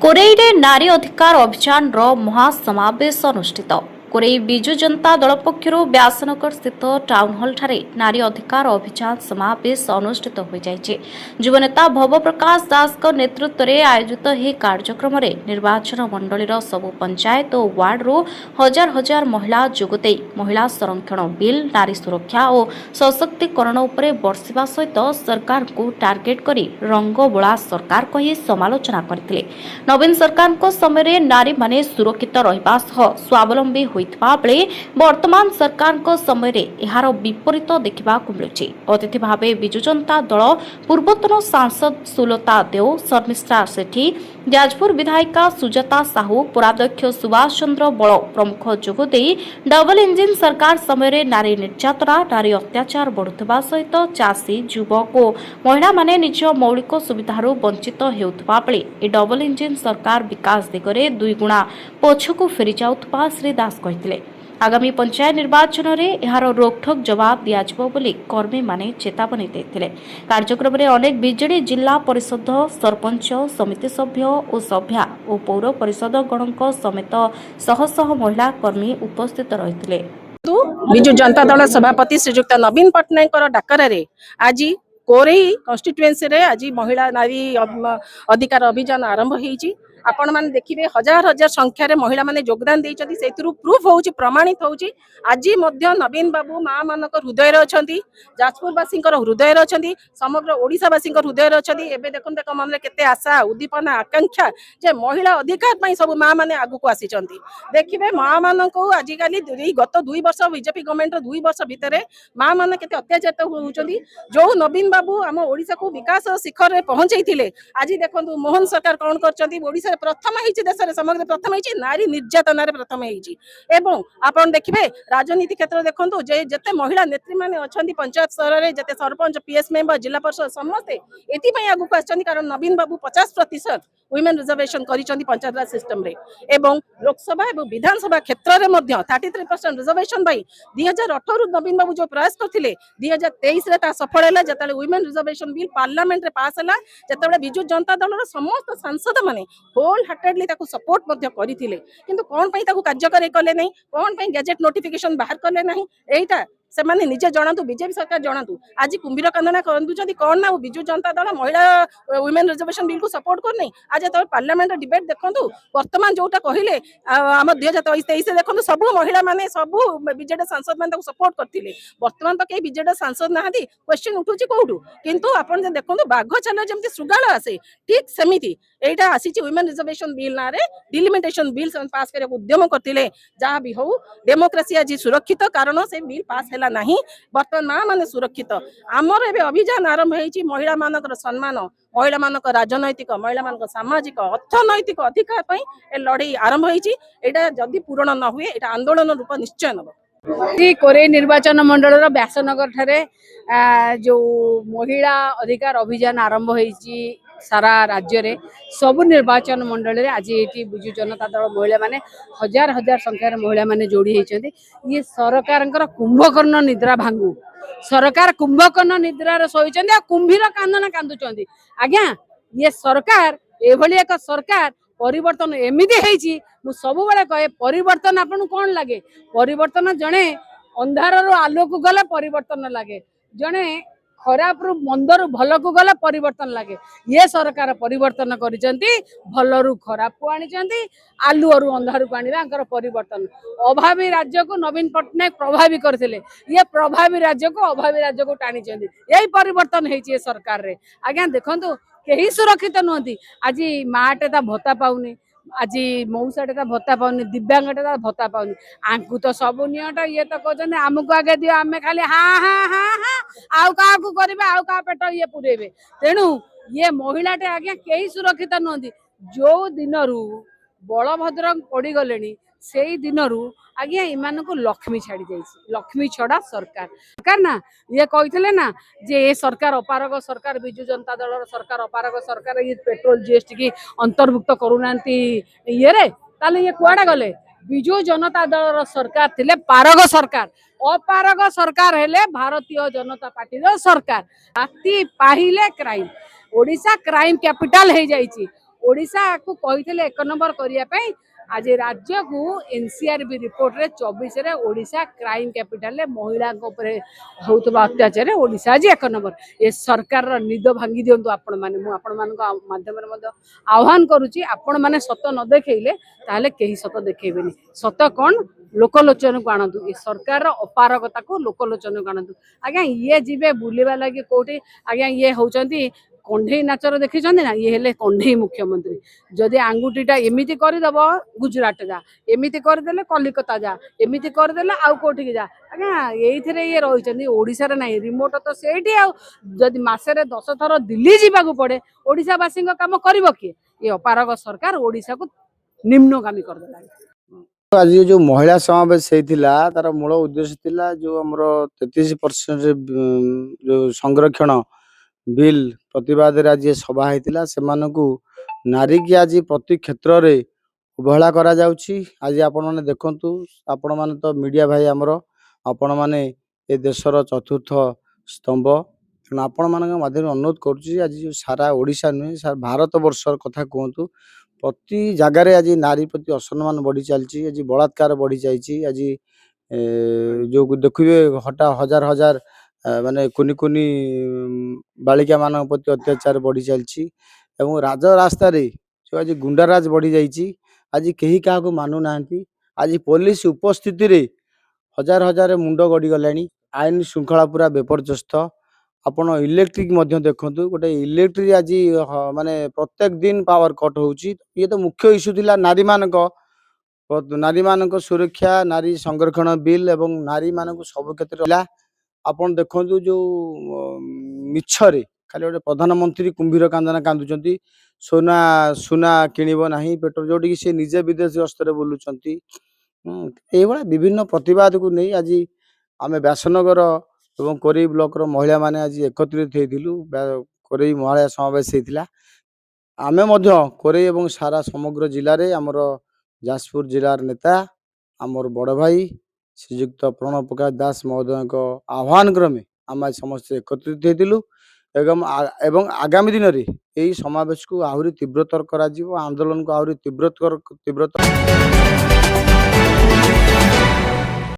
କୋରେଇରେ ନାରୀ ଅଧିକାର ଅଭିଯାନର ମହାସମାବେଶ ଅନୁଷ୍ଠିତ। କୋରେଇ ବିଜୁ ଜନତା ଦଳ ପକ୍ଷରୁ ବ୍ୟାସନଗର ସ୍ଥିତ ଟାଉନ୍ ହଲ୍ଠାରେ ନାରୀ ଅଧିକାର ଅଭିଯାନ ସମାବେଶ ଅନୁଷ୍ଠିତ ହୋଇଯାଇଛି। ଯୁବନେତା ଭବ ପ୍ରକାଶ ଦାସଙ୍କ ନେତୃତ୍ୱରେ ଆୟୋଜିତ ଏହି କାର୍ଯ୍ୟକ୍ରମରେ ନିର୍ବାଚନ ମଣ୍ଡଳୀର ସବୁ ପଞ୍ଚାୟତ ଓ ୱାର୍ଡରୁ ହଜାର ହଜାର ମହିଳା ଯୋଗଦେଇ ମହିଳା ସଂରକ୍ଷଣ ବିଲ୍, ନାରୀ ସୁରକ୍ଷା ଓ ସଶକ୍ତିକରଣ ଉପରେ ବର୍ଷିବା ସହିତ ସରକାରଙ୍କୁ ଟାର୍ଗେଟ୍ କରି ରଙ୍ଗବୋଳା ସରକାର କହି ସମାଲୋଚନା କରିଥିଲେ। ନବୀନ ସରକାରଙ୍କ ସମୟରେ ନାରୀମାନେ ସୁରକ୍ଷିତ ରହିବା ସହ ସ୍ୱାବଲମ୍ବୀ ହୋଇଥିବା ବେଳେ ବର୍ତ୍ତମାନ ସରକାରଙ୍କ ସମୟରେ ଏହାର ବିପରୀତ ଦେଖିବାକୁ ମିଳୁଛି। ଅତିଥି ଭାବେ ବିଜୁ ଜନତା ଦଳ ପୂର୍ବତନ ସାଂସଦ ସୁଲତା ଦେଓ, ଶର୍ମିଷ୍ଠା ସେଠୀ, ଯାଜପୁର ବିଧାୟିକା ସୁଜାତା ସାହୁ, ପୌରାଧ୍ୟକ୍ଷ ସୁଭାଷ ଚନ୍ଦ୍ର ବଳ ପ୍ରମୁଖ ଯୋଗଦେଇ ଡବଲ ଇଞ୍ଜିନ ସରକାର ସମୟରେ ନାରୀ ନିର୍ଯାତନା, ନାରୀ ଅତ୍ୟାଚାର ବଢୁଥିବା ସହିତ ଚାଷୀ, ଯୁବକ ଓ ମହିଳାମାନେ ନିଜ ମୌଳିକ ସୁବିଧାରୁ ବଞ୍ଚିତ ହେଉଥିବା ବେଳେ ଏ ଡବଲ ଇଞ୍ଜିନ ସରକାର ବିକାଶ ଦିଗରେ ଦୁଇଗୁଣା ପଛକୁ ଫେରି ଯାଉଥିବା ଶ୍ରୀ ଦାସ କହିଥିଲେ। ଆଗାମୀ ପଞ୍ଚାୟତ ନିର୍ବାଚନରେ ଏହାର ରୋକଠୋକ ଜବାବ ଦିଆଯିବ ବୋଲି କର୍ମୀମାନେ ଚେତାବନୀ ଦେଇଥିଲେ। କାର୍ଯ୍ୟକ୍ରମରେ ଅନେକ ବିଜେଡି ଜିଲ୍ଲା ପରିଷଦ ସରପଞ୍ଚ, ସମିତି ସଭ୍ୟ ଓ ସଭ୍ୟା ଓ ପୌର ପରିଷଦଗଣଙ୍କ ସମେତ ଶହ ଶହ ମହିଳା କର୍ମୀ ଉପସ୍ଥିତ ରହିଥିଲେ। ବିଜୁ ଜନତା ଦଳ ସଭାପତି ଶ୍ରୀଯୁକ୍ତ ନବୀନ ପଟ୍ଟନାୟକ ଡାକରାରେ ଆଜି କୋରେଇ କନଷ୍ଟିट्युएन्सी रे आज महिला नारी अधिकार अभियान आरंभ होईची। आपण माने देखिबे हजार हजार संख्या रे महिला माने योगदान देइचंती। सेतिरु प्रूफ होउची, प्रमाणित होउची। आज मध्य नवीन बाबू मां मानक हृदय रे अछंती, जाजपुर वासींकर हृदय रे अछंती, समग्र ओडिसा वासींकर हृदय रे अछंती। एबे देखन देख मन रे केते आशा, उद्दीपना, आकांक्षा जे महिला अधिकार पई सब मां माने आगु को आसीचंती। देखिबे मां मानक आज काली गत 2 वर्ष बीजेपी गवर्नमेंट 2 वर्ष भितरे मां माने केते अत्याचार होउचंती। जो नवीन बाबू आम ओडिसा को विकास शिखर रे पहुंचैथिले, आज देखंतु मोहन सरकार कोन करचंती। ओडिसा रे प्रथम हेची, देश रे समग्र प्रथम हेची, नारी निर्यातना रे प्रथम हेची। एवं आपण देखिबे राजनीति क्षेत्र देखंतु जे जते महिला नेत्री माने अछंती पंचायत स्तर रे, जते सरपंच, पीएस मेंबर, जिला परिषद समस्त एति पई आगु को आछंती। कारण नवीन बाबू 50% वुमेन रिजर्वेशन करिसंती पंचायत राज सिस्टम रे। एवं लोकसभा एवं विधानसभा क्षेत्र रे मध्य 33% रिजर्वेशन भाई 2018 रु नवीन बाबू जो प्रयास करथिले 2023 रे ता सफल हैला। जतले वुमेन रिजर्वेशन बिल पार्लियामेंट रे पास हैला, जतले बिजू जनता दल रो समस्त सांसद माने होल हार्टेडली ताको सपोर्ट मध्य करिथिले। किंतु कोन पई ताको कार्यकारी कले नै, कोन पई गैजेट नोटिफिकेशन बाहर कले नाही, एटा से माने निजे जणातु, बीजेपी सरकार जणातु। आज कुंभीर कांदना करदुचंती कोन ना बिजू जनता दल महिला वुमेन रिजर्वेशन बिल को सपोर्ट कर नै। आज त पार्लियामेंट डिबेट देखंतु, वर्तमान जोटा कहिले हम 2023 देखंतु सब महिला माने सब बीजेडी सांसद माने ताको सपोर्ट करथिले। वर्तमान तो के बीजेडी सांसद नाहंती, क्वेश्चन उठुची कोउठु। किंतु आपण जे देखंतु बाघ चले जेमति सुगाळ आसे, ठीक सेमिति एटा आसीची वुमेन रिजर्वेशन बिल ना रे डिलिमिटेशन बिल पास करे उद्यम करथिले। जहा भी हो डेमोक्रेसी आज सुरक्षित, कारण से बिल पास हैला नाही। वर्तमान मां माने सुरक्षित। आमर एबे अभियान आरंभ हेची महिला मानकर सम्मान, महिला मानक राजनैतिक, महिला मानक सामाजिक, अर्थनैतिक अधिकार पई ए लड़ाई आरंभ हेची। एटा जदी पूर्ण न हुए एटा आंदोलन रूप निश्चय नब। कोरेई निर्वाचन मंडल व्यासनगर ठारे जो महिला अधिकार अभियान आरंभ होईची सारा राज्य रे सबु निर्वाचन मंडल रे आज ये बिजू जनता दल महिला माने हजार हजार संख्यार महिला माने जोड़ी होइचंती। ये सरकारंकर कुंभकर्ण निद्रा भांगू, सरकार कुंभकर्ण निद्रा शोइचंती आ कुंभीर कांदना कांदुचंती। आज्ञा ये सरकार एभली एक सरकार परिवर्तन एमिति हेची। मु सबु बेले कहे परिवर्तन आपन कोन लागे, परिवर्तन जणे अंधार रु आलो को गले परिवर्तन लागे, जणे खराब रु मंद रु भल को गले परिवर्तन लागे। ये सरकार परिवर्तन करिसंती, भल रु खराब को आनिसंती, आलू रु अंधार को आनिबा अंकर परिवर्तन। अभावी राज्य को नवीन पट्टनायक प्रभावी करथिले, ये प्रभावी राज्य को अभावी राज्य को टानिसंती। यही परिवर्तन हेची सरकार रे। आज्ञा देखंतु केही सुरक्षित नहंती। आज माटे ता भत्ता पाउनी, आज मौसाटे ता भत्ता पाउनी, दिव्यांगटे ता भत्ता पाउनी। आंकु तो सब नियटा ये तो कहते आमको आगे दियो, आमे खाली हाँ हाँ हाँ हाँ आउ का करेंगे, आउ का पेट ये पुरेबे। तेणु ये महिलाटे आज्ञा कई सुरक्षित नुहति। जो दिन बलभद्र पड़ी गले से दिन आज्ञा इन को लक्ष्मी छाड़ी जाइए। लक्ष्मी छड़ा सरकार सरकार ना ये कहते ना जे ये सरकार अपारग सरकार, बिजू जनता दल सरकार अपारग सरकार, ये पेट्रोल जीएसटी की अंतर्भुक्त करूना ये ताले ये कुआडे गले। बिजू जनता दल सरकार थिले पारग सरकार, अपारग सरकार हेले भारतीय जनता पार्टी सरकार। राति पाहिले क्राइम, ओडिशा क्राइम कैपिटल हो जाइए। ओडिशा को कही एक नंबर करने आज राज्य को एनसीआरबी रिपोर्ट रे 24 रे ओडिशा क्राइम कैपिटल रे महिला होउतबा अत्याचार ओडिशा आज एक नंबर ये सरकार रो निद भांगी दियंतु आपण माने मु आपण मान माध्यम रे आह्वान करूची आपण माने सत न देखैले ताले केही सत देखैबेनी सत कोन लोकलोचन को आणतु ये सरकार रो अपारगता को लोकलोचन को आणतु आज्ञा ये जीवे बुलेबा लागि कोठी आज्ञा ये होचंती कंढे नाचर देखी ना ये हेले कंढे मुख्यमंत्री जदि आंगुठीटा एमती करदेव गुजरात जा एमती करदे कलिकता जा एमती करदे आउ कौटी जा आज्ञा ये ये रही ओडिशार ना रिमोट तो सेठी आदि मसरे 10 थर दिल्ली जावाक पड़े ओडिशावासी काम कर किए ये अपारग सरकार ओडिशा को निम्नगामी करदेला। आज जो महिला समावेश होता तार मूल उद्देश्य थिला जो हमर 33% जो संरक्षण बिल प्रतिवाद आज सभा होता से नारी की आज प्रति क्षेत्र रे अवहेला करा जाउछि। आज आपण माने देखंतु आपण माने तो मीडिया भाई हमर आपण माने ए देशर चतुर्थ स्तंभ तेणु आपण मान माध्यम अनुरोध करुच्ची आज जो सारा ओडिशा नुहे सारा भारत वर्षर कथा कहतु प्रति जगार आज नारी प्रति असम्मान बढ़ी चलती आज बलात्कार बढ़ी जाइए आज जो देखिए हटा हजार हजार माने कुनी कुनी बालिका मान प्रति अत्याचार बढ़ी चलती राज रास्ता जो आज गुंडाराज बढ़ी जाइए आज कहीं क्या मानु ना आज पुलिस उपस्थिति रे हजार हजार मुंड गड़ी गलानी आईन श्रृंखला पूरा बेपर्यस्त आपण इलेक्ट्रिक देखु गोटे इलेक्ट्रिक आज माने प्रत्येक दिन पावर कट होची ये तो मुख्य इश्यू थिला नारी मानक सुरक्षा नारी संरक्षण बिल एवं नारी मानक सब क्षेत्र आपण देखु जो मिछरे खाली गोटे प्रधानमंत्री कुंभीर कांदना कांदुचंती सोना सुना किणव नहीं पेट्रोल जोटी से निजे विदेश गस्तर बुलूंट ये विभिन्न प्रतिवाद को नहीं आज आम व्यासनगर एवं कोरेई ब्लॉक रो महिला माने आज एकत्रित होइथिलु कोरेई महिला समावेश होइथिला आमे मध्य कोरेई एवं सारा समग्र जिले रे हमर जाजपुर जिलार नेता हमर बड़ भाई श्रीयुक्त प्रणव प्रकाश दास महोदय को आह्वान क्रमे आम समस्त एकत्रित होइथिलु एवं आगामी दिन में यही समावेश को आहरी तीव्रतर करा आंदोलन को आहरी तीव्रतर